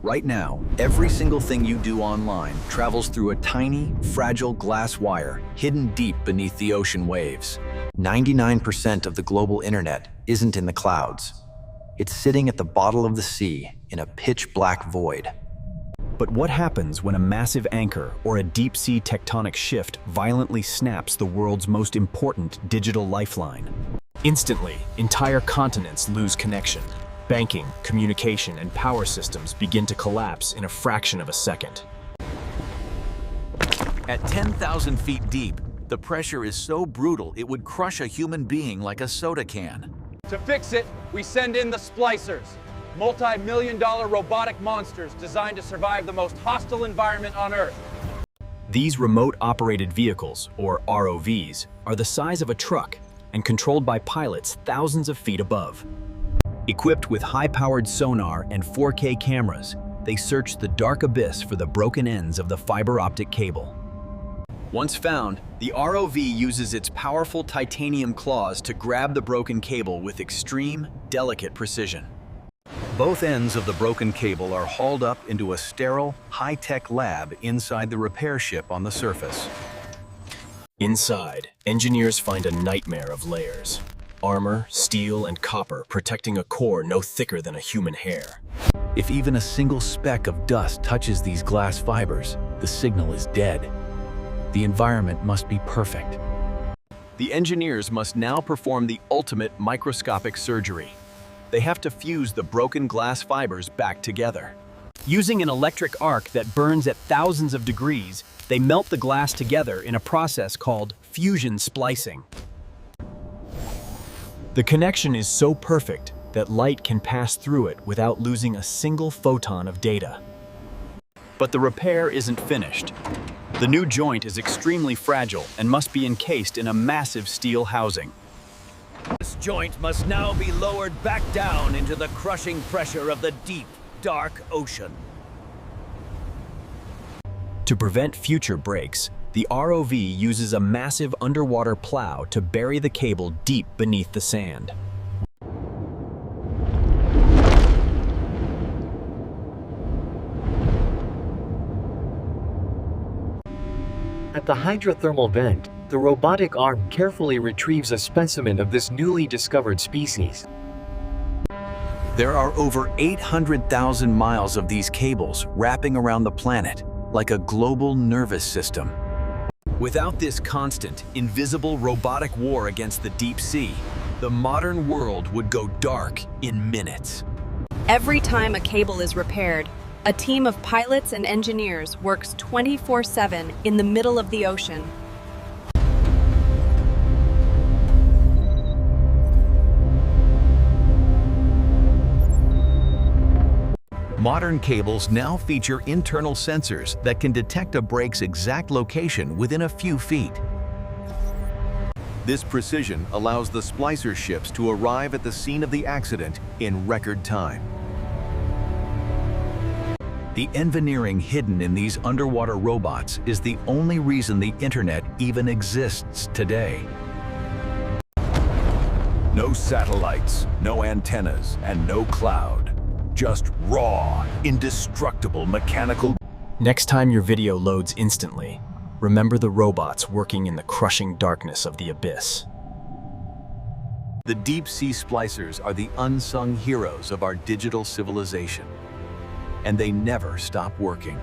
Right now, every single thing you do online travels through a tiny, fragile glass wire hidden deep beneath the ocean waves. 99% of the global internet isn't in the clouds. It's sitting at the bottom of the sea in a pitch-black void. But what happens when a massive anchor or a deep-sea tectonic shift violently snaps the world's most important digital lifeline? Instantly, entire continents lose connection. Banking, communication, and power systems begin to collapse in a fraction of a second. At 10,000 feet deep, the pressure is so brutal it would crush a human being like a soda can. To fix it, we send in the Splicers, multi-million-dollar robotic monsters designed to survive the most hostile environment on Earth. These remote-operated vehicles, or ROVs, are the size of a truck and controlled by pilots thousands of feet above. Equipped with high-powered sonar and 4K cameras, they search the dark abyss for the broken ends of the fiber-optic cable. Once found, the ROV uses its powerful titanium claws to grab the broken cable with extreme, delicate precision. Both ends of the broken cable are hauled up into a sterile, high-tech lab inside the repair ship on the surface. Inside, engineers find a nightmare of layers. Armor, steel, and copper protecting a core no thicker than a human hair. If even a single speck of dust touches these glass fibers, the signal is dead. The environment must be perfect. The engineers must now perform the ultimate microscopic surgery. They have to fuse the broken glass fibers back together. Using an electric arc that burns at thousands of degrees, they melt the glass together in a process called fusion splicing. The connection is so perfect that light can pass through it without losing a single photon of data. But the repair isn't finished. The new joint is extremely fragile and must be encased in a massive steel housing. This joint must now be lowered back down into the crushing pressure of the deep, dark ocean. To prevent future breaks, the ROV uses a massive underwater plow to bury the cable deep beneath the sand. At the hydrothermal vent, the robotic arm carefully retrieves a specimen of this newly discovered species. There are over 800,000 miles of these cables wrapping around the planet, like a global nervous system. Without this constant, invisible robotic war against the deep sea, the modern world would go dark in minutes. Every time a cable is repaired, a team of pilots and engineers works 24/7 in the middle of the ocean. Modern cables now feature internal sensors that can detect a break's exact location within a few feet. This precision allows the splicer ships to arrive at the scene of the accident in record time. The engineering hidden in these underwater robots is the only reason the internet even exists today. No satellites, no antennas, and no cloud. Just raw, indestructible mechanical. Next time your video loads instantly, remember the robots working in the crushing darkness of the abyss. The deep sea splicers are the unsung heroes of our digital civilization, and they never stop working.